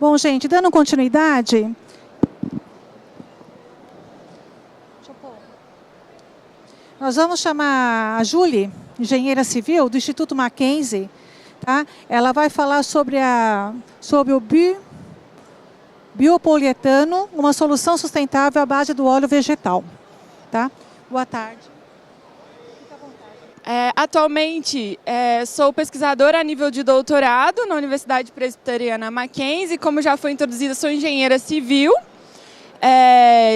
Bom, gente, dando continuidade, nós vamos chamar a Julie, engenheira civil do Instituto Mackenzie, tá? Ela vai falar sobre o biopolietano, uma solução sustentável à base do óleo vegetal, tá? Boa tarde. Atualmente, sou pesquisadora a nível de doutorado na Universidade Presbiteriana Mackenzie. Como já foi introduzida, sou engenheira civil,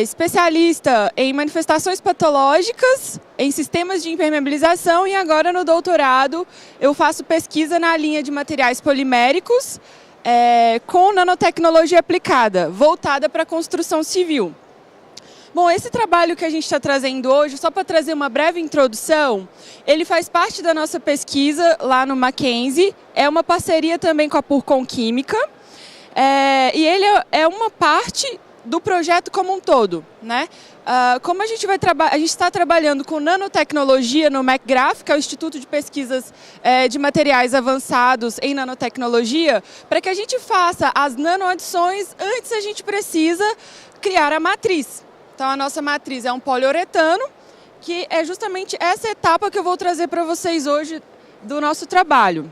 especialista em manifestações patológicas, em sistemas de impermeabilização, e agora no doutorado eu faço pesquisa na linha de materiais poliméricos com nanotecnologia aplicada, voltada para a construção civil. Bom, esse trabalho que a gente está trazendo hoje, só para trazer uma breve introdução, ele faz parte da nossa pesquisa lá no Mackenzie, é uma parceria também com a Purcom Química, e ele é uma parte do projeto como um todo, né? Como a gente está trabalhando com nanotecnologia no MacGraph, que é o Instituto de Pesquisas de Materiais Avançados em Nanotecnologia, para que a gente faça as nanoadições, antes a gente precisa criar a matriz. Então, a nossa matriz é um poliuretano, que é justamente essa etapa que eu vou trazer para vocês hoje do nosso trabalho.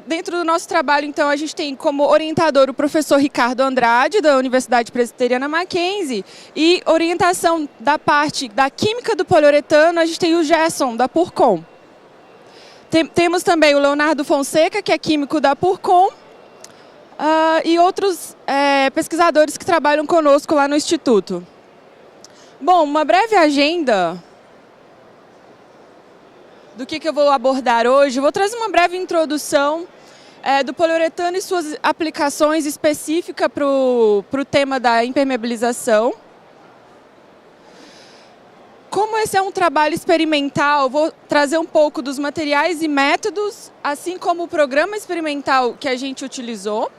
Dentro do nosso trabalho, então, a gente tem como orientador o professor Ricardo Andrade, da Universidade Presbiteriana Mackenzie, e orientação da parte da química do poliuretano, a gente tem o Gerson, da Purcom. Temos também o Leonardo Fonseca, que é químico da Purcom, e outros pesquisadores que trabalham conosco lá no Instituto. Bom, uma breve agenda do que eu vou abordar hoje. Vou trazer uma breve introdução do poliuretano e suas aplicações específicas para o tema da impermeabilização. Como esse é um trabalho experimental, vou trazer um pouco dos materiais e métodos, assim como o programa experimental que a gente utilizou,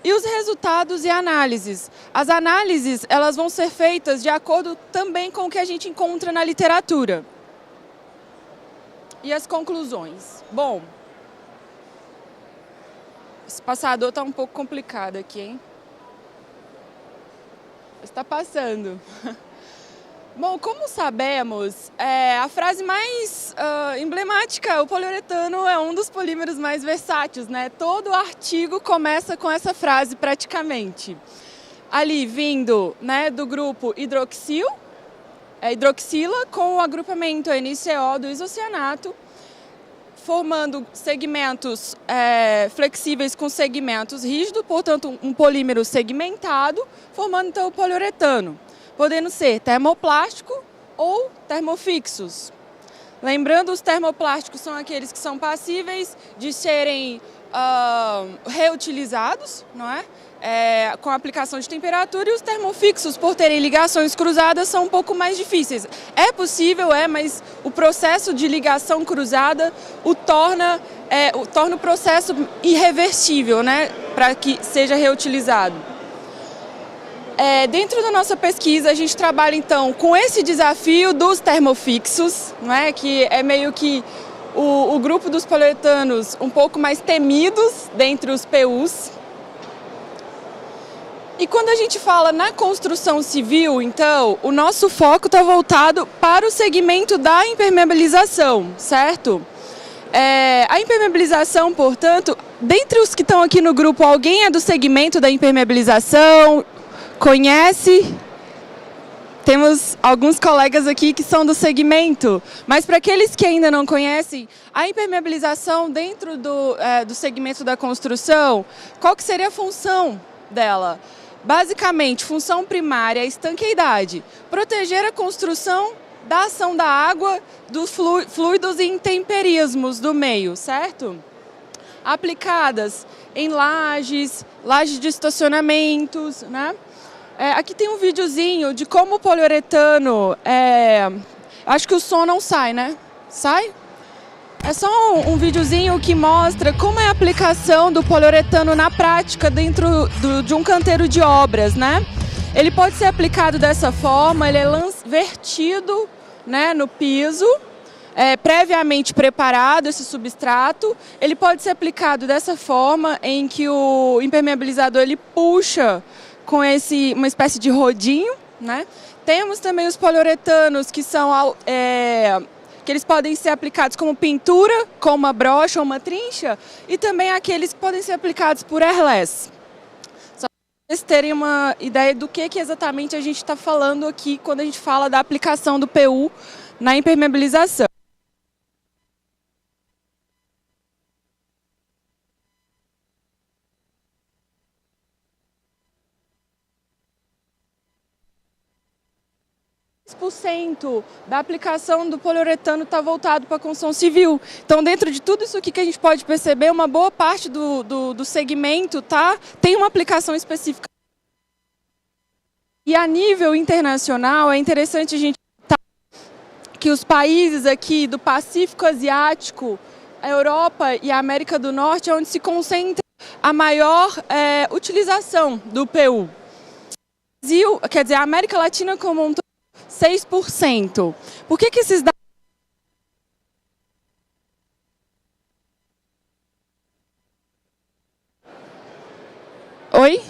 e os resultados e análises. As análises, elas vão ser feitas de acordo também com o que a gente encontra na literatura. E as conclusões. Bom, esse passador está um pouco complicado aqui, hein? Está passando. Bom, como sabemos, a frase mais emblemática, o poliuretano é um dos polímeros mais versáteis, né? Todo artigo começa com essa frase praticamente. Ali vindo, né, do grupo hidroxila com o agrupamento NiCO do isocianato, formando segmentos flexíveis com segmentos rígidos, portanto um polímero segmentado, formando então o poliuretano, podendo ser termoplástico ou termofixos. Lembrando, os termoplásticos são aqueles que são passíveis de serem reutilizados, não é? Com a aplicação de temperatura, e os termofixos, por terem ligações cruzadas, são um pouco mais difíceis. É possível, mas o processo de ligação cruzada torna o processo irreversível, né, para que seja reutilizado. Dentro da nossa pesquisa, a gente trabalha então com esse desafio dos termofixos, não é? Que é meio que o grupo dos poliuretanos um pouco mais temidos dentre os PUs. E quando a gente fala na construção civil, então, o nosso foco está voltado para o segmento da impermeabilização, certo? A impermeabilização, portanto, dentre os que estão aqui no grupo, alguém é do segmento da impermeabilização? Conhece? Temos alguns colegas aqui que são do segmento, mas para aqueles que ainda não conhecem, a impermeabilização dentro do segmento da construção, qual que seria a função dela? Basicamente, função primária, estanqueidade, proteger a construção da ação da água, dos fluidos e intemperismos do meio, certo? Aplicadas em lajes de estacionamentos, né? Aqui tem um videozinho de como o poliuretano... acho que o som não sai, né? Sai? É só um videozinho que mostra como é a aplicação do poliuretano na prática dentro de um canteiro de obras, né? Ele pode ser aplicado dessa forma, ele é vertido, né, no piso, previamente preparado esse substrato, ele pode ser aplicado dessa forma em que o impermeabilizador ele puxa com uma espécie de rodinho, né? Temos também os poliuretanos que são que eles podem ser aplicados como pintura, com uma brocha ou uma trincha, e também aqueles que podem ser aplicados por airless. Só para vocês terem uma ideia do que exatamente a gente está falando aqui quando a gente fala da aplicação do PU na impermeabilização. Da aplicação do poliuretano está voltado para a construção civil. Então, dentro de tudo isso aqui que a gente pode perceber, uma boa parte do segmento tem uma aplicação específica. E a nível internacional, é interessante a gente notar que os países aqui do Pacífico Asiático, a Europa e a América do Norte, é onde se concentra a maior utilização do PU. Brasil, quer dizer, a América Latina como um todo, 6%. Por que esses dados... Oi?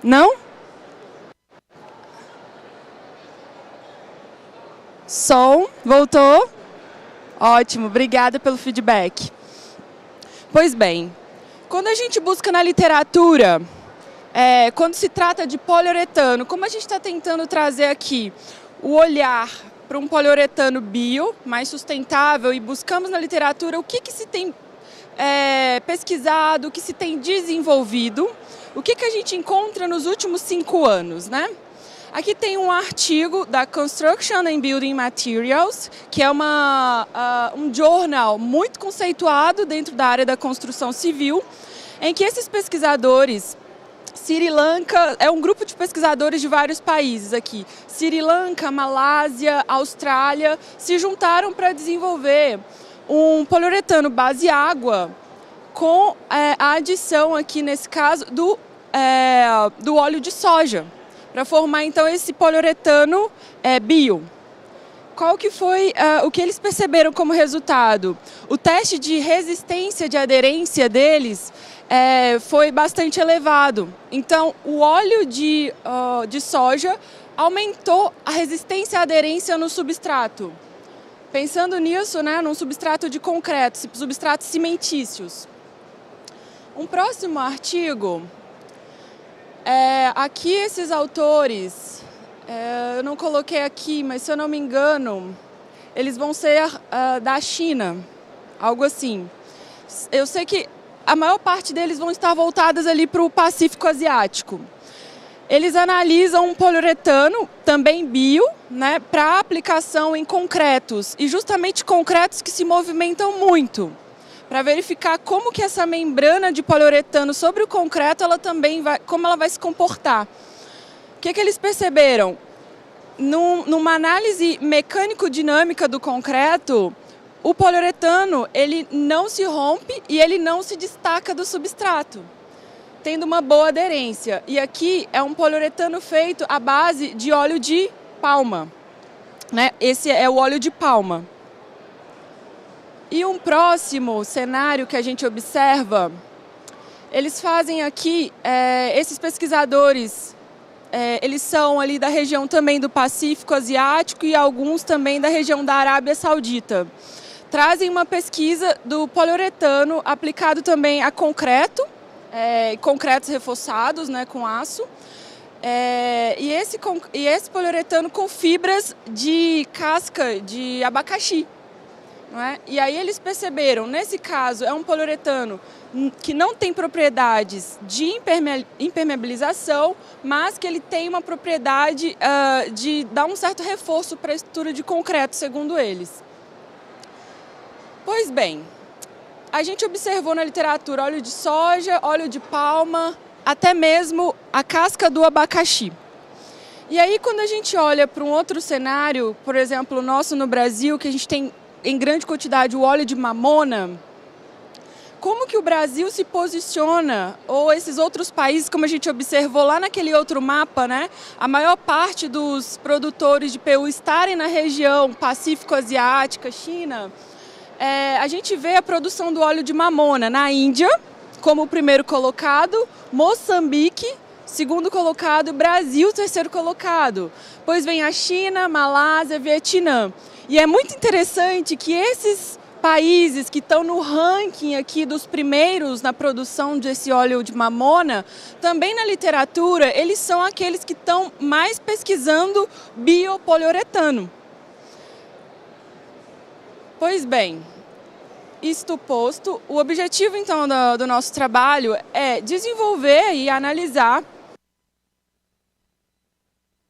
Não? Som, voltou? Ótimo, obrigada pelo feedback. Pois bem, quando a gente busca na literatura... quando se trata de poliuretano, como a gente está tentando trazer aqui o olhar para um poliuretano bio, mais sustentável, e buscamos na literatura o que se tem pesquisado, o que se tem desenvolvido, o que a gente encontra nos últimos 5 anos, né? Aqui tem um artigo da Construction and Building Materials, que é um jornal muito conceituado dentro da área da construção civil, em que esses pesquisadores... Sri Lanka, é um grupo de pesquisadores de vários países aqui. Sri Lanka, Malásia, Austrália, se juntaram para desenvolver um poliuretano base água com a adição aqui, nesse caso, do óleo de soja, para formar então esse poliuretano bio. Qual que foi o que eles perceberam como resultado? O teste de resistência, de aderência deles foi bastante elevado. Então, o óleo de soja aumentou a resistência à aderência no substrato. Pensando nisso, né, num substrato de concreto, substratos cimentícios. Um próximo artigo, aqui esses autores, eu não coloquei aqui, mas se eu não me engano, eles vão ser da China, algo assim. Eu sei que a maior parte deles vão estar voltadas ali para o Pacífico Asiático. Eles analisam um poliuretano, também bio, né, para aplicação em concretos, e justamente concretos que se movimentam muito, para verificar como que essa membrana de poliuretano sobre o concreto, como ela vai se comportar. O que eles perceberam? Numa análise mecânico-dinâmica do concreto, o poliuretano ele não se rompe e ele não se destaca do substrato, tendo uma boa aderência. E aqui é um poliuretano feito à base de óleo de palma, né? Esse é o óleo de palma. E um próximo cenário que a gente observa, eles fazem aqui, esses pesquisadores, eles são ali da região também do Pacífico Asiático e alguns também da região da Arábia Saudita. Trazem uma pesquisa do poliuretano aplicado também a concreto, concretos reforçados, né, com aço, e esse poliuretano com fibras de casca de abacaxi. Não é? E aí eles perceberam, nesse caso, é um poliuretano que não tem propriedades de impermeabilização, mas que ele tem uma propriedade de dar um certo reforço para a estrutura de concreto, segundo eles. Pois bem, a gente observou na literatura óleo de soja, óleo de palma, até mesmo a casca do abacaxi. E aí, quando a gente olha para um outro cenário, por exemplo, o nosso no Brasil, que a gente tem em grande quantidade o óleo de mamona, como que o Brasil se posiciona, ou esses outros países, como a gente observou lá naquele outro mapa, né? A maior parte dos produtores de PU estarem na região Pacífico-Asiática, China, a gente vê a produção do óleo de mamona na Índia, como o primeiro colocado, Moçambique, segundo colocado, Brasil, terceiro colocado. Depois vem a China, Malásia, Vietnã. E é muito interessante que esses países que estão no ranking aqui dos primeiros na produção desse óleo de mamona, também na literatura, eles são aqueles que estão mais pesquisando biopoliuretano. Pois bem, isto posto, o objetivo então do nosso trabalho é desenvolver e analisar o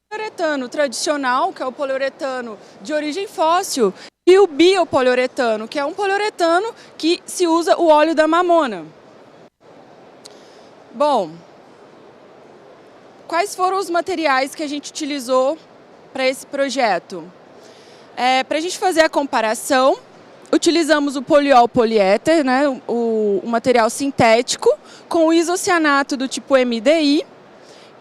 poliuretano tradicional, que é o poliuretano de origem fóssil, e o biopoliuretano, que é um poliuretano que se usa o óleo da mamona. Bom, quais foram os materiais que a gente utilizou para esse projeto? Para a gente fazer a comparação, utilizamos o poliol poliéter, né, o material sintético, com o isocianato do tipo MDI,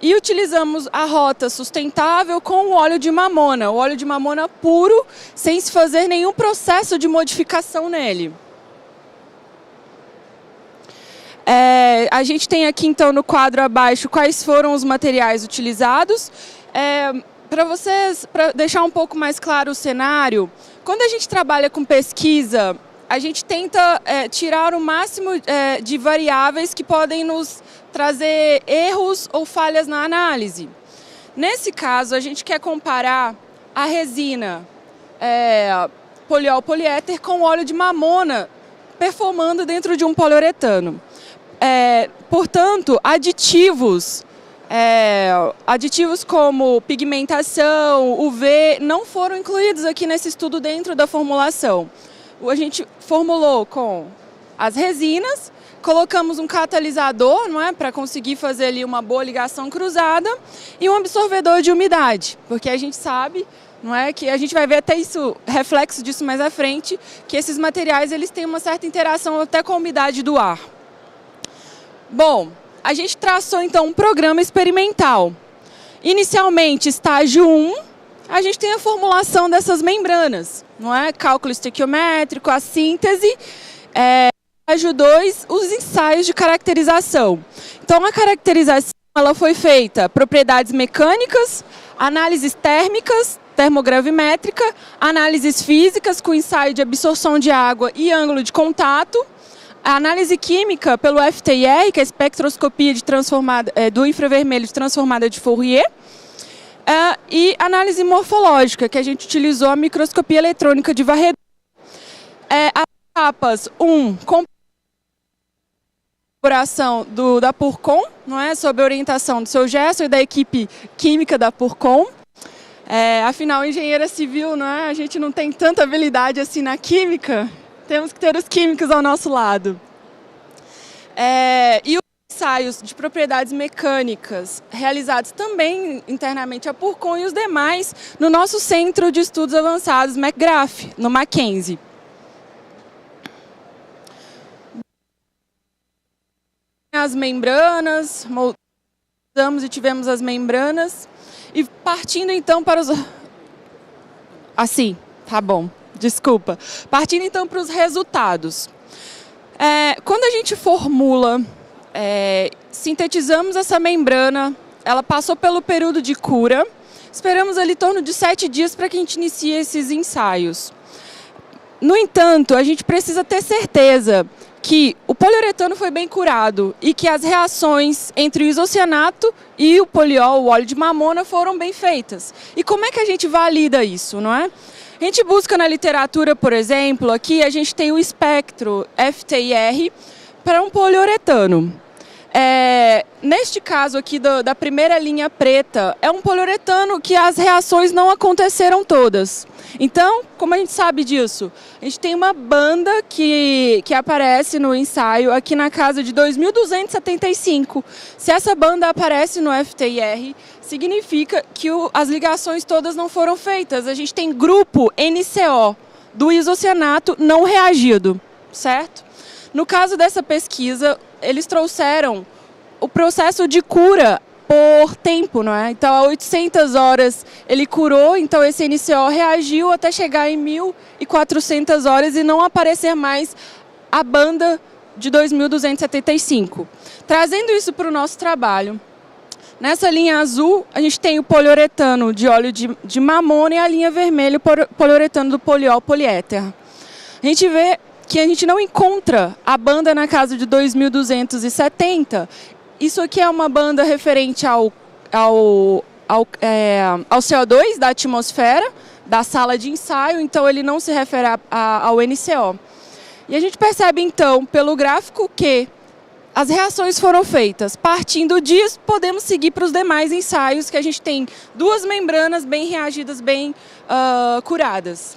e utilizamos a rota sustentável com o óleo de mamona, o óleo de mamona puro, sem se fazer nenhum processo de modificação nele. A gente tem aqui então no quadro abaixo quais foram os materiais utilizados. Para deixar um pouco mais claro o cenário, quando a gente trabalha com pesquisa, a gente tenta tirar o máximo de variáveis que podem nos trazer erros ou falhas na análise. Nesse caso, a gente quer comparar a resina poliol poliéter com óleo de mamona performando dentro de um poliuretano. Portanto, aditivos como pigmentação, UV, não foram incluídos aqui nesse estudo dentro da formulação. A gente formulou com as resinas, colocamos um catalisador, não é, para conseguir fazer ali uma boa ligação cruzada, e um absorvedor de umidade, porque a gente sabe, não é, que a gente vai ver até isso, reflexo disso mais à frente, que esses materiais eles têm uma certa interação até com a umidade do ar. Bom, a gente traçou então um programa experimental. Inicialmente, estágio 1, a gente tem a formulação dessas membranas, não é? Cálculo estequiométrico, a síntese. Estágio 2, os ensaios de caracterização. Então, a caracterização ela foi feita propriedades mecânicas, análises térmicas, termogravimétrica, análises físicas com ensaio de absorção de água e ângulo de contato, a análise química pelo FTIR, que é a espectroscopia do infravermelho de transformada de Fourier, e análise morfológica, que a gente utilizou a microscopia eletrônica de varredura. As etapas 1, colaboração da Purcon, não é, sob a orientação do seu Gerson e da equipe química da Purcon. Afinal, engenheira civil, não é, a gente não tem tanta habilidade assim na química, temos que ter os químicos ao nosso lado. E os ensaios de propriedades mecânicas realizados também internamente a Purcon e os demais no nosso Centro de Estudos Avançados, McGrath, no Mackenzie. As membranas, moldamos e tivemos as membranas, e partindo então para os... Assim, tá bom, desculpa. Partindo então para os resultados. Quando a gente formula, sintetizamos essa membrana, ela passou pelo período de cura, esperamos ali em torno de 7 dias para que a gente inicie esses ensaios. No entanto, a gente precisa ter certeza que o poliuretano foi bem curado e que as reações entre o isocianato e o poliol, o óleo de mamona, foram bem feitas. E como é que a gente valida isso, não é? A gente busca na literatura, por exemplo, aqui a gente tem o espectro FTIR para um poliuretano. Neste caso aqui da primeira linha preta, é um poliuretano que as reações não aconteceram todas. Então, como a gente sabe disso? A gente tem uma banda que aparece no ensaio aqui na casa de 2.275. Se essa banda aparece no FTIR, significa que as ligações todas não foram feitas. A gente tem grupo NCO do isocianato não reagido, certo? No caso dessa pesquisa, eles trouxeram o processo de cura por tempo, não é? Então, a 800 horas ele curou, então esse NCO reagiu até chegar em 1.400 horas e não aparecer mais a banda de 2.275. Trazendo isso para o nosso trabalho, nessa linha azul, a gente tem o poliuretano de óleo de mamona e a linha vermelha, o poliuretano do poliol poliéter. A gente vê que a gente não encontra a banda na casa de 2.270. Isso aqui é uma banda referente ao CO2 da atmosfera, da sala de ensaio, então ele não se refere ao NCO. E a gente percebe, então, pelo gráfico que as reações foram feitas. Partindo disso, podemos seguir para os demais ensaios, que a gente tem duas membranas bem reagidas, bem curadas.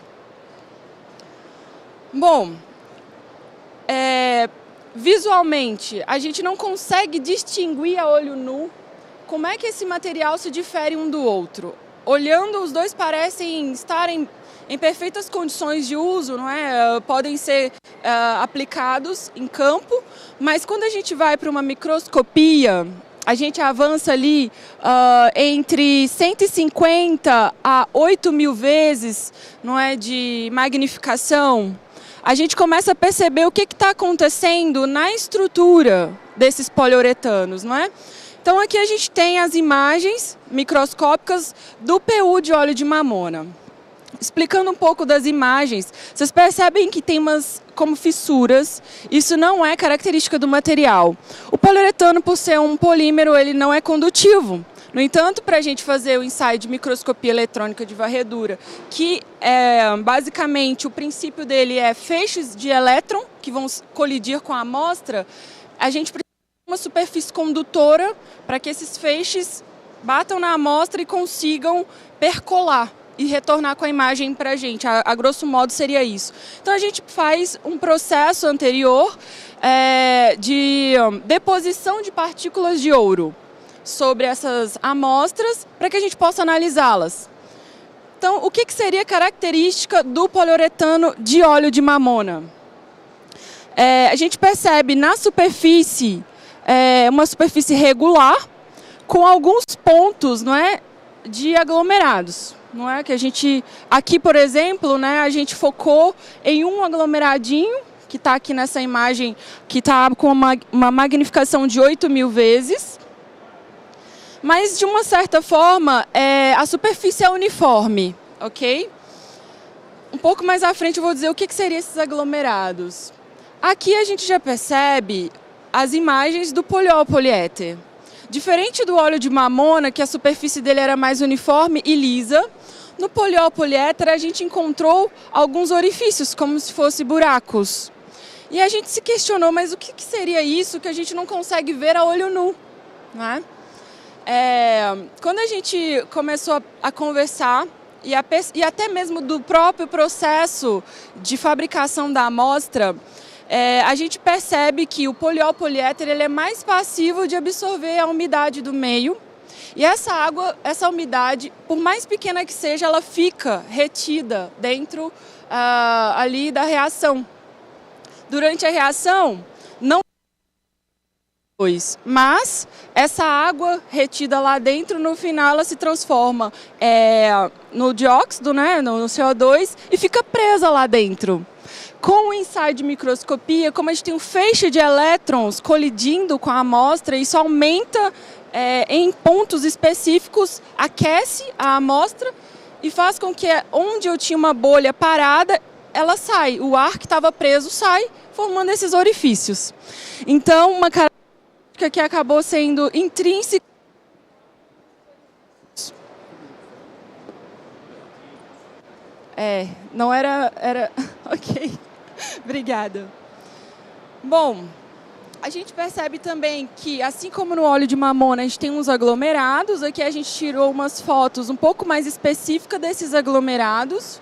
Bom, visualmente, a gente não consegue distinguir a olho nu como é que esse material se difere um do outro. Olhando, os dois parecem estarem em perfeitas condições de uso, não é? Podem ser aplicados em campo, mas quando a gente vai para uma microscopia, a gente avança ali entre 150 a 8.000 vezes, não é, de magnificação. A gente começa a perceber o que está acontecendo na estrutura desses poliuretanos, não é? Então aqui a gente tem as imagens microscópicas do PU de óleo de mamona. Explicando um pouco das imagens, vocês percebem que tem umas como fissuras, isso não é característica do material. O poliuretano, por ser um polímero, ele não é condutivo. No entanto, para a gente fazer o ensaio de microscopia eletrônica de varredura, que basicamente o princípio dele é feixes de elétron que vão colidir com a amostra, a gente precisa de uma superfície condutora para que esses feixes batam na amostra e consigam percolar e retornar com a imagem para a gente. A grosso modo seria isso. Então a gente faz um processo anterior de deposição de partículas de ouro sobre essas amostras para que a gente possa analisá-las. Então, o que seria característica do poliuretano de óleo de mamona? A gente percebe na superfície uma superfície regular com alguns pontos, não é, de aglomerados. Não é que a gente aqui, por exemplo, né, a gente focou em um aglomeradinho que está aqui nessa imagem, que está com uma magnificação de 8.000 vezes. Mas, de uma certa forma, a superfície é uniforme, ok? Um pouco mais à frente eu vou dizer o que seriam esses aglomerados. Aqui a gente já percebe as imagens do poliol poliéter. Diferente do óleo de mamona, que a superfície dele era mais uniforme e lisa, no poliol poliéter a gente encontrou alguns orifícios, como se fossem buracos. E a gente se questionou, mas o que seria isso que a gente não consegue ver a olho nu, não é? Quando a gente começou a conversar, e até mesmo do próprio processo de fabricação da amostra, a gente percebe que o poliol poliéter ele é mais passivo de absorver a umidade do meio. E essa água, essa umidade, por mais pequena que seja, ela fica retida dentro ali da reação. Durante a reação, não mas essa água retida lá dentro, no final, ela se transforma no dióxido, né, no CO2, e fica presa lá dentro. Com o ensaio de microscopia, como a gente tem um feixe de elétrons colidindo com a amostra, isso aumenta em pontos específicos, aquece a amostra e faz com que onde eu tinha uma bolha parada, ela sai. O ar que estava preso sai, formando esses orifícios. Então, uma característica que acabou sendo intrínseca. Não era... Ok, obrigada. Bom, a gente percebe também que, assim como no óleo de mamona, a gente tem uns aglomerados. Aqui a gente tirou umas fotos um pouco mais específicas desses aglomerados.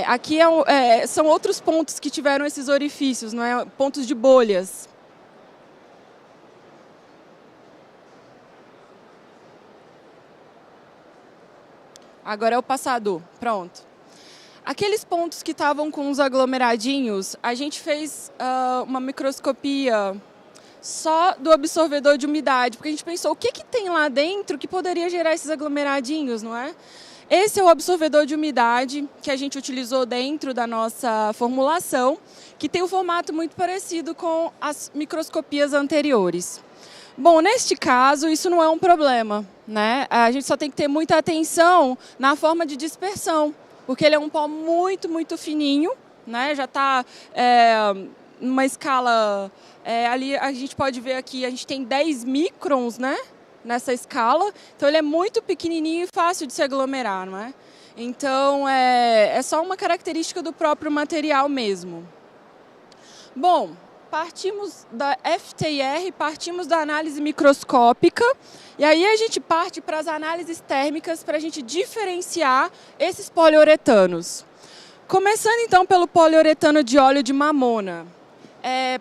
Aqui são outros pontos que tiveram esses orifícios, não é? Pontos de bolhas. Agora é o passador, pronto. Aqueles pontos que estavam com os aglomeradinhos, a gente fez uma microscopia só do absorvedor de umidade, porque a gente pensou o que tem lá dentro que poderia gerar esses aglomeradinhos, não é? Esse é o absorvedor de umidade que a gente utilizou dentro da nossa formulação, que tem um formato muito parecido com as microscopias anteriores. Bom, neste caso, isso não é um problema, né? A gente só tem que ter muita atenção na forma de dispersão, porque ele é um pó muito, muito fininho, né? Já está numa escala, ali a gente pode ver aqui, a gente tem 10 microns, né? Nessa escala, então ele é muito pequenininho e fácil de se aglomerar, não é? Então, é só uma característica do próprio material mesmo. Bom, partimos da FTIR, partimos da análise microscópica, e aí a gente parte para as análises térmicas para a gente diferenciar esses poliuretanos. Começando então pelo poliuretano de óleo de mamona.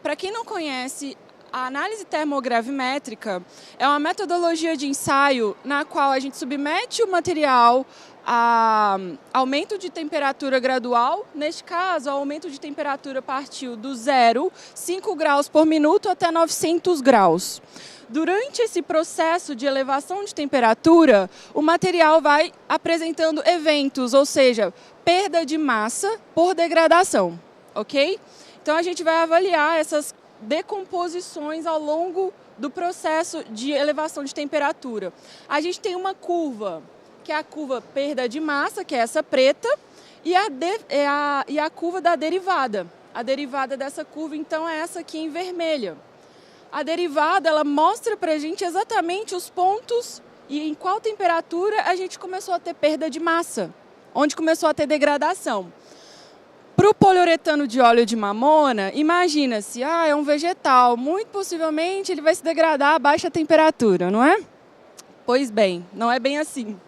Para quem não conhece, a análise termogravimétrica é uma metodologia de ensaio na qual a gente submete o material a aumento de temperatura gradual. Neste caso, o aumento de temperatura partiu do 5 graus por minuto até 900 graus. Durante esse processo de elevação de temperatura, o material vai apresentando eventos, ou seja, perda de massa por degradação, ok? Então, a gente vai avaliar essas decomposições ao longo do processo de elevação de temperatura. A gente tem uma curva, que é a curva perda de massa, que é essa preta, e a curva da derivada. A derivada dessa curva, então, é essa aqui em vermelha. A derivada, ela mostra para a gente exatamente os pontos e em qual temperatura a gente começou a ter perda de massa, onde começou a ter degradação. Para o poliuretano de óleo de mamona, imagina-se, é um vegetal, muito possivelmente ele vai se degradar a baixa temperatura, não é? Pois bem, não é bem assim.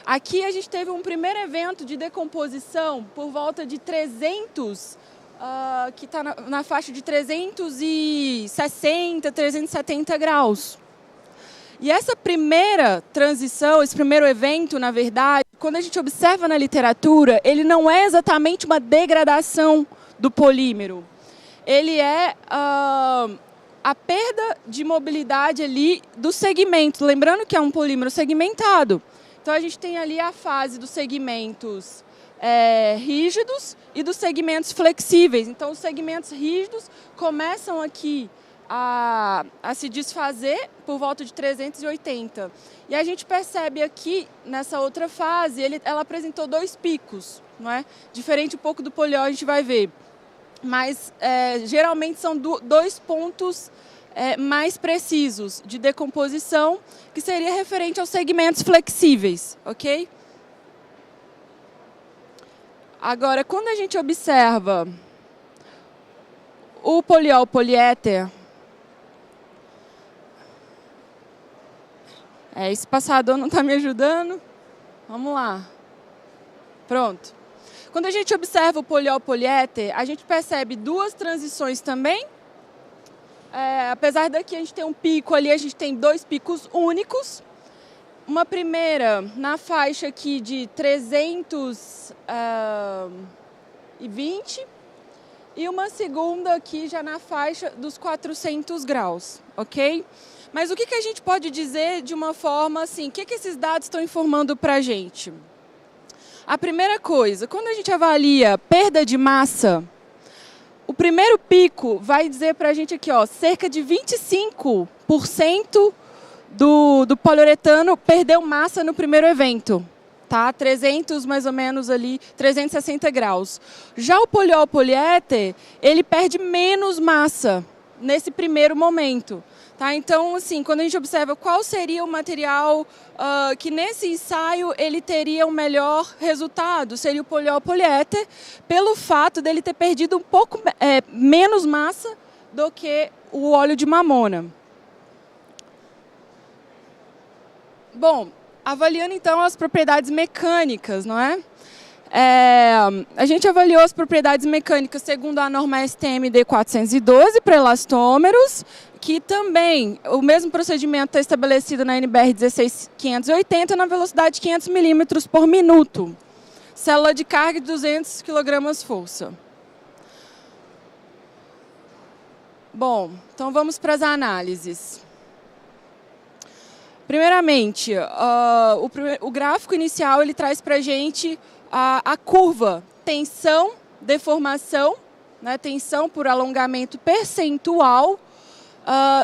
Aqui a gente teve um primeiro evento de decomposição por volta de 300, que está na faixa de 360, 370 graus. E essa primeira transição, esse primeiro evento, na verdade, quando a gente observa na literatura, ele não é exatamente uma degradação do polímero. Ele é a perda de mobilidade ali do segmento. Lembrando que é um polímero segmentado. Então, a gente tem ali a fase dos segmentos rígidos e dos segmentos flexíveis. Então, os segmentos rígidos começam aqui a se desfazer por volta de 380. E a gente percebe aqui, nessa outra fase, ela apresentou 2 picos, não é? Diferente um pouco do poliol, a gente vai ver. Mas, geralmente, são 2 pontos mais precisos de decomposição, que seria referente aos segmentos flexíveis, ok? Agora, quando a gente observa o poliol poliéter, esse passador não está me ajudando. Vamos lá. Pronto. Quando a gente observa o poliol poliéter, a gente percebe 2 transições também. Apesar daqui a gente ter um pico ali, a gente tem 2 picos únicos. Uma primeira na faixa aqui de 320 e uma segunda aqui já na faixa dos 400 graus, ok? Mas o que a gente pode dizer de uma forma assim, o que esses dados estão informando para a gente? A primeira coisa, quando a gente avalia perda de massa, o primeiro pico vai dizer para a gente aqui, cerca de 25% do poliuretano perdeu massa no primeiro evento, tá? 300 mais ou menos ali, 360 graus. Já o poliol poliéter, ele perde menos massa nesse primeiro momento. Tá? Então, assim, quando a gente observa qual seria o material que nesse ensaio ele teria um melhor resultado, seria o poliol poliéter, pelo fato dele ter perdido um pouco menos massa do que o óleo de mamona. Bom, avaliando então as propriedades mecânicas, não é? A gente avaliou as propriedades mecânicas segundo a norma STM D412 para elastômeros, que também o mesmo procedimento está estabelecido na NBR 16580 na velocidade de 500 milímetros por minuto, célula de carga de 200 kg-força. Bom, então vamos para as análises. Primeiramente, o gráfico inicial ele traz para a gente a curva tensão, deformação, né, tensão por alongamento percentual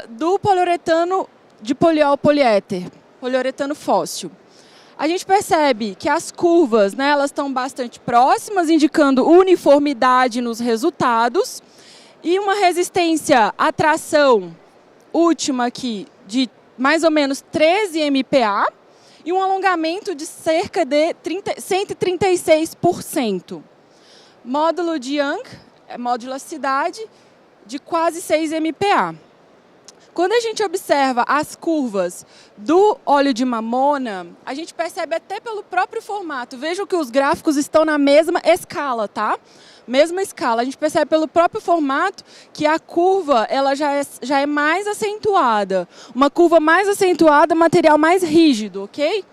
do poliuretano de poliol poliéter, poliuretano fóssil. A gente percebe que as curvas, né, elas estão bastante próximas, indicando uniformidade nos resultados e uma resistência à tração última aqui de mais ou menos 13 MPa e um alongamento de cerca de 136%. Módulo de Young, modularidade, de quase 6 MPa. Quando a gente observa as curvas do óleo de mamona, a gente percebe até pelo próprio formato. Vejam que os gráficos estão na mesma escala, tá? Mesma escala. A gente percebe pelo próprio formato que a curva ela já é mais acentuada. Uma curva mais acentuada, material mais rígido, ok?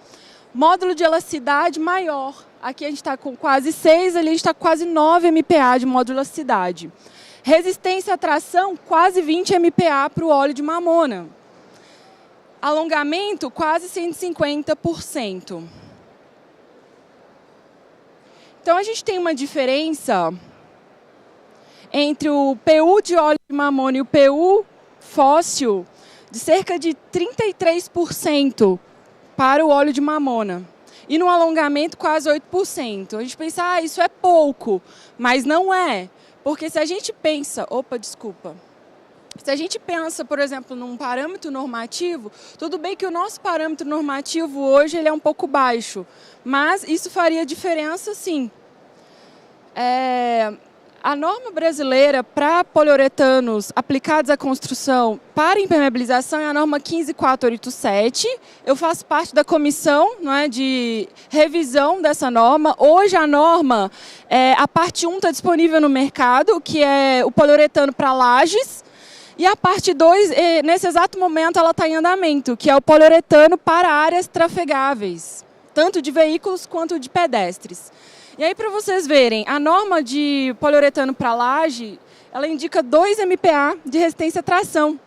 Módulo de elasticidade maior. Aqui a gente está com quase 6, ali a gente está com quase 9 MPa de módulo de elasticidade. Resistência à tração, quase 20 MPa para o óleo de mamona. Alongamento, quase 150%. Então, a gente tem uma diferença entre o PU de óleo de mamona e o PU fóssil de cerca de 33% para o óleo de mamona. E no alongamento, quase 8%. A gente pensa, isso é pouco, mas não é. Porque se a gente pensa... Se a gente pensa, por exemplo, num parâmetro normativo, tudo bem que o nosso parâmetro normativo hoje ele é um pouco baixo, mas isso faria diferença sim. A norma brasileira para poliuretanos aplicados à construção para impermeabilização é a norma 15487. Eu faço parte da comissão, não é, de revisão dessa norma. Hoje a norma, a parte 1 está disponível no mercado, que é o poliuretano para lajes. E a parte 2, nesse exato momento, ela está em andamento, que é o poliuretano para áreas trafegáveis, tanto de veículos quanto de pedestres. E aí, para vocês verem, a norma de poliuretano para laje, ela indica 2 MPa de resistência à tração,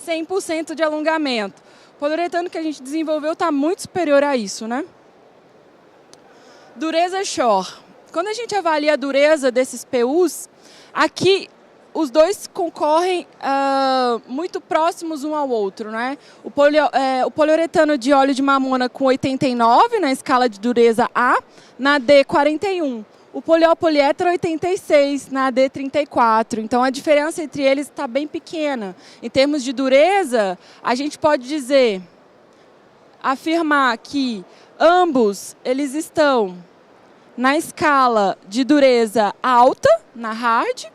100% de alongamento. O poliuretano que a gente desenvolveu está muito superior a isso, né? Dureza Shore. Quando a gente avalia a dureza desses PUs, aqui os dois concorrem muito próximos um ao outro, né? O poliuretano de óleo de mamona com 89 na escala de dureza A, na D 41. O poliol poliéter 86 na D 34. Então a diferença entre eles está bem pequena. Em termos de dureza, a gente pode afirmar que ambos eles estão na escala de dureza alta, na hard.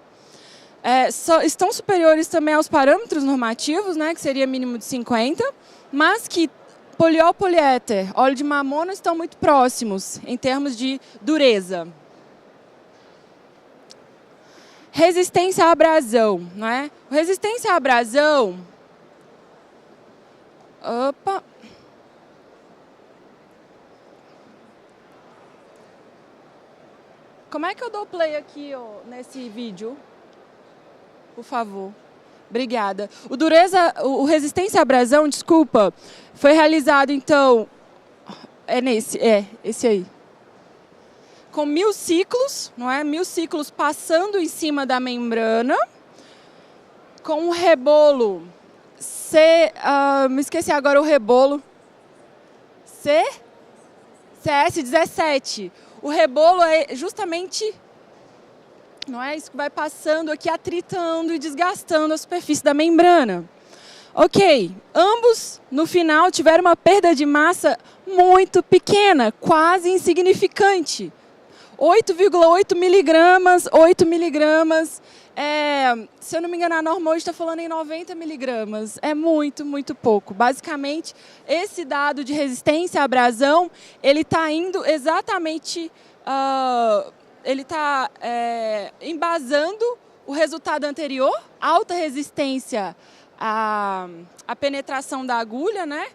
Estão superiores também aos parâmetros normativos, né, que seria mínimo de 50, mas que poliol poliéter, óleo de mamona estão muito próximos em termos de dureza. Resistência à abrasão, não é? Resistência à abrasão. Como é que eu dou play aqui nesse vídeo? Por favor. Obrigada. O resistência à abrasão, desculpa, foi realizado, então, esse aí. Com 1000 ciclos, não é? 1000 ciclos passando em cima da membrana, com um rebolo me esqueci agora o rebolo, CS17. O rebolo é justamente... Não é isso que vai passando aqui, atritando e desgastando a superfície da membrana. Ok, ambos no final tiveram uma perda de massa muito pequena, quase insignificante. 8,8 miligramas, 8 miligramas. Se eu não me engano, a norma hoje está falando em 90 miligramas. É muito, muito pouco. Basicamente, esse dado de resistência à abrasão, ele está indo exatamente... ele está embasando o resultado anterior, alta resistência à penetração da agulha, né?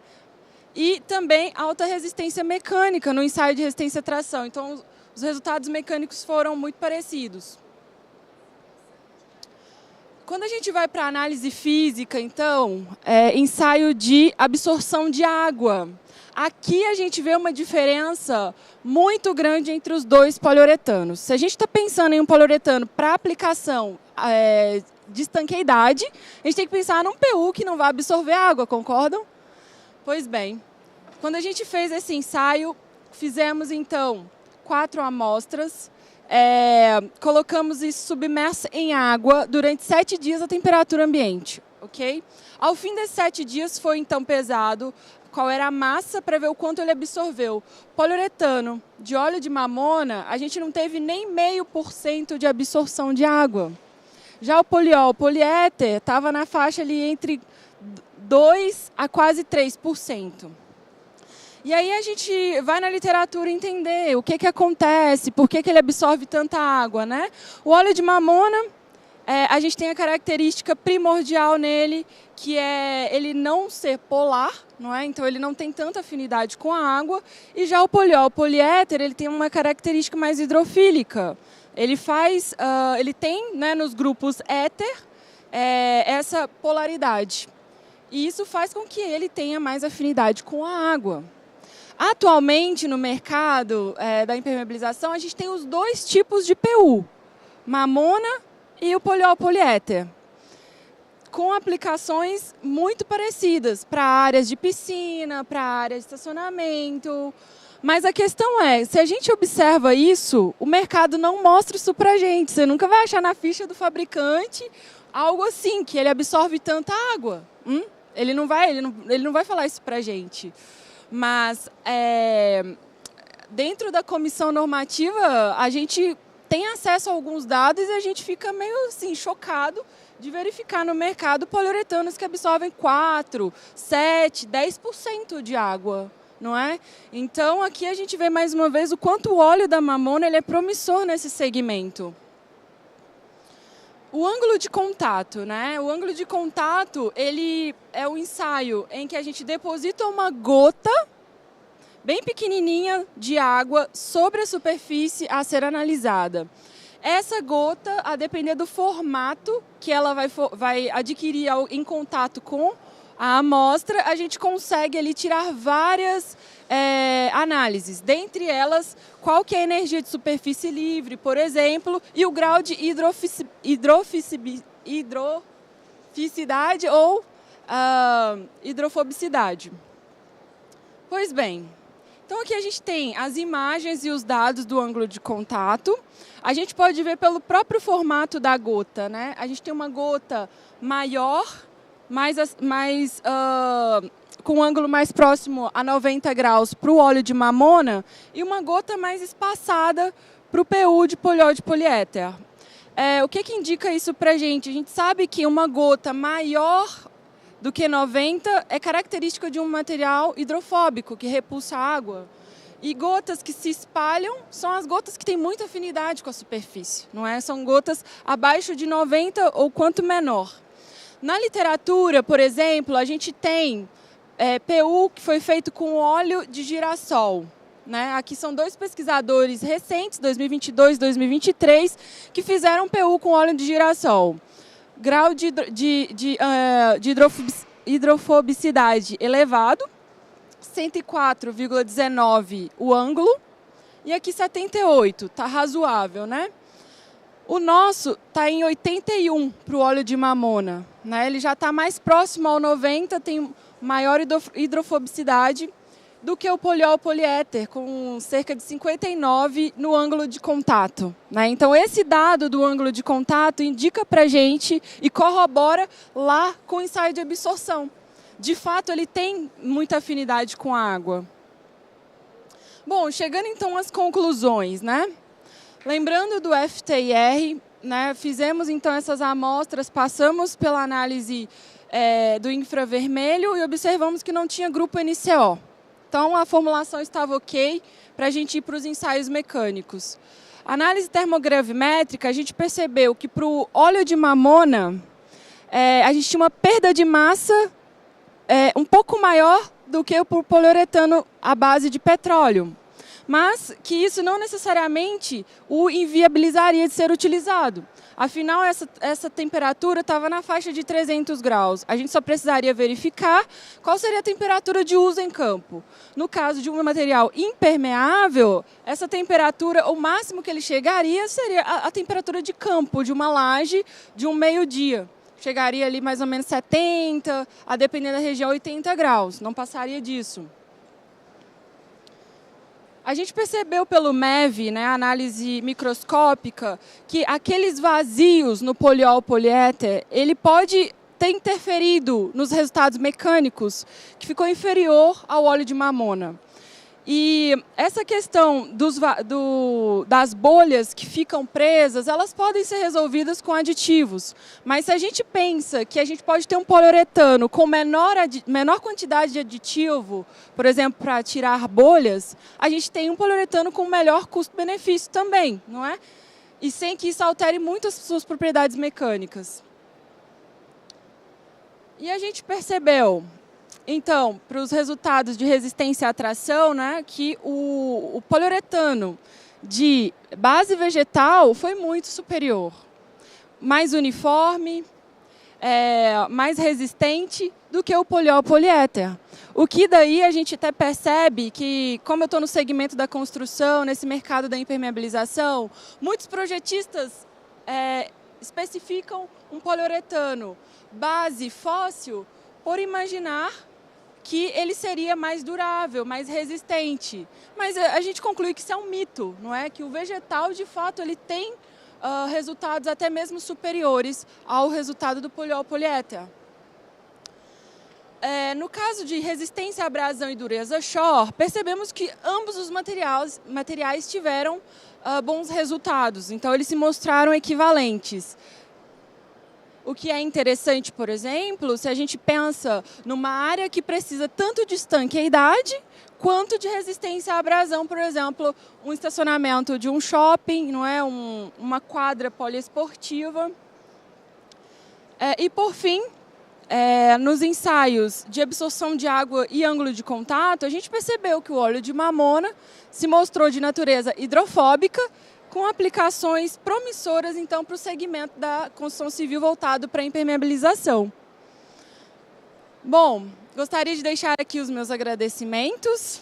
E também alta resistência mecânica no ensaio de resistência à tração. Então, os resultados mecânicos foram muito parecidos. Quando a gente vai para a análise física, então, ensaio de absorção de água. Aqui a gente vê uma diferença muito grande entre os dois poliuretanos. Se a gente está pensando em um poliuretano para aplicação de estanqueidade, a gente tem que pensar num PU que não vai absorver água, concordam? Pois bem, quando a gente fez esse ensaio, fizemos então 4 amostras, colocamos isso submerso em água durante 7 dias a temperatura ambiente, ok? Ao fim desses 7 dias foi então pesado qual era a massa para ver o quanto ele absorveu. Poliuretano de óleo de mamona, a gente não teve nem 0,5% de absorção de água. Já o poliol, poliéter, estava na faixa ali entre 2% a quase 3%. E aí a gente vai na literatura entender o que acontece, por que ele absorve tanta água, né? O óleo de mamona, a gente tem a característica primordial nele, que é ele não ser polar, não é? Então ele não tem tanta afinidade com a água. E já o poliol, o poliéter, ele tem uma característica mais hidrofílica. Ele tem, né, nos grupos éter essa polaridade. E isso faz com que ele tenha mais afinidade com a água. Atualmente, no mercado da impermeabilização, a gente tem os 2 tipos de PU, mamona e o poliol poliéter, com aplicações muito parecidas para áreas de piscina, para áreas de estacionamento. Mas a questão é, se a gente observa isso, o mercado não mostra isso para a gente. Você nunca vai achar na ficha do fabricante algo assim, que ele absorve tanta água. Ele não vai falar isso para a gente. Mas dentro da comissão normativa, a gente tem acesso a alguns dados e a gente fica meio assim, chocado de verificar no mercado poliuretanos que absorvem 4%, 7%, 10% de água, não é? Então, aqui a gente vê mais uma vez o quanto o óleo da mamona ele é promissor nesse segmento. O ângulo de contato, né? O ângulo de contato, ele é o ensaio em que a gente deposita uma gota bem pequenininha de água sobre a superfície a ser analisada. Essa gota, a depender do formato que ela vai adquirir em contato com a amostra, a gente consegue ali tirar várias análises. Dentre elas, qual que é a energia de superfície livre, por exemplo, e o grau de hidroficidade ou hidrofobicidade. Pois bem, então aqui a gente tem as imagens e os dados do ângulo de contato. A gente pode ver pelo próprio formato da gota, né? A gente tem uma gota maior, com um ângulo mais próximo a 90 graus para o óleo de mamona e uma gota mais espaçada para o PU de poliol de poliéter. O que indica isso para a gente? A gente sabe que uma gota maior do que 90 é característica de um material hidrofóbico, que repulsa água. E gotas que se espalham são as gotas que têm muita afinidade com a superfície, não é? São gotas abaixo de 90 ou quanto menor. Na literatura, por exemplo, a gente tem PU que foi feito com óleo de girassol. Né? Aqui são 2 pesquisadores recentes, 2022 e 2023, que fizeram PU com óleo de girassol. Grau de hidrofobicidade elevado, 104,19 o ângulo, e aqui 78, está razoável, né? O nosso está em 81 para o óleo de mamona, né? Ele já está mais próximo ao 90, tem maior hidrofobicidade do que o poliol poliéter, com cerca de 59 no ângulo de contato, né? Então, esse dado do ângulo de contato indica para a gente e corrobora lá com o ensaio de absorção. De fato, ele tem muita afinidade com a água. Bom, chegando então às conclusões, né? Lembrando do FTIR, né, fizemos então essas amostras, passamos pela análise do infravermelho e observamos que não tinha grupo NCO. Então, a formulação estava ok para a gente ir para os ensaios mecânicos. Análise termogravimétrica, a gente percebeu que para o óleo de mamona, a gente tinha uma perda de massa um pouco maior do que para o poliuretano à base de petróleo. mas que isso não necessariamente o inviabilizaria de ser utilizado. Afinal, essa temperatura estava na faixa de 300 graus. A gente só precisaria verificar qual seria a temperatura de uso em campo. No caso de um material impermeável, essa temperatura, o máximo que ele chegaria seria a temperatura de campo, de uma laje, de um meio-dia. Chegaria ali mais ou menos 70, a depender da região, 80 graus. Não passaria disso. A gente percebeu pelo MEV, né, análise microscópica, que aqueles vazios no poliol poliéter, ele pode ter interferido nos resultados mecânicos, que ficou inferior ao óleo de mamona. E essa questão das bolhas que ficam presas, elas podem ser resolvidas com aditivos. Mas se a gente pensa que a gente pode ter um poliuretano com menor quantidade de aditivo, por exemplo, para tirar bolhas, a gente tem um poliuretano com melhor custo-benefício também, não é? E sem que isso altere muito as suas propriedades mecânicas. E a gente percebeu, então, para os resultados de resistência à tração, né, que o poliuretano de base vegetal foi muito superior. Mais uniforme, mais resistente do que o poliol poliéter. O que daí a gente até percebe que, como eu estou no segmento da construção, nesse mercado da impermeabilização, muitos projetistas especificam um poliuretano base fóssil por imaginar que ele seria mais durável, mais resistente. Mas a gente conclui que isso é um mito, não é? Que o vegetal, de fato, ele tem resultados até mesmo superiores ao resultado do poliol poliéter. No caso de resistência à abrasão e dureza Shore, percebemos que ambos os materiais tiveram bons resultados, então eles se mostraram equivalentes. O que é interessante, por exemplo, se a gente pensa numa área que precisa tanto de estanqueidade quanto de resistência à abrasão, por exemplo, um estacionamento de um shopping, não é? Uma quadra poliesportiva. E, por fim, nos ensaios de absorção de água e ângulo de contato, a gente percebeu que o óleo de mamona se mostrou de natureza hidrofóbica, com aplicações promissoras, então, para o segmento da construção civil voltado para a impermeabilização. Bom, gostaria de deixar aqui os meus agradecimentos.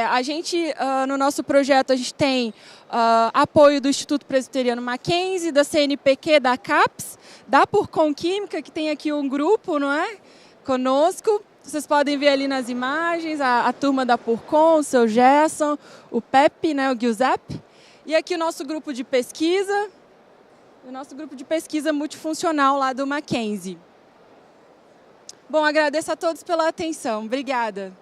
A gente, no nosso projeto, a gente tem apoio do Instituto Presbiteriano Mackenzie, da CNPq, da CAPES, da Purcon Química, que tem aqui um grupo, não é? Conosco. Vocês podem ver ali nas imagens a turma da Purcon, o seu Gerson, o Pepe, né, o Giuseppe. E aqui o nosso grupo de pesquisa, multifuncional lá do Mackenzie. Bom, agradeço a todos pela atenção. Obrigada.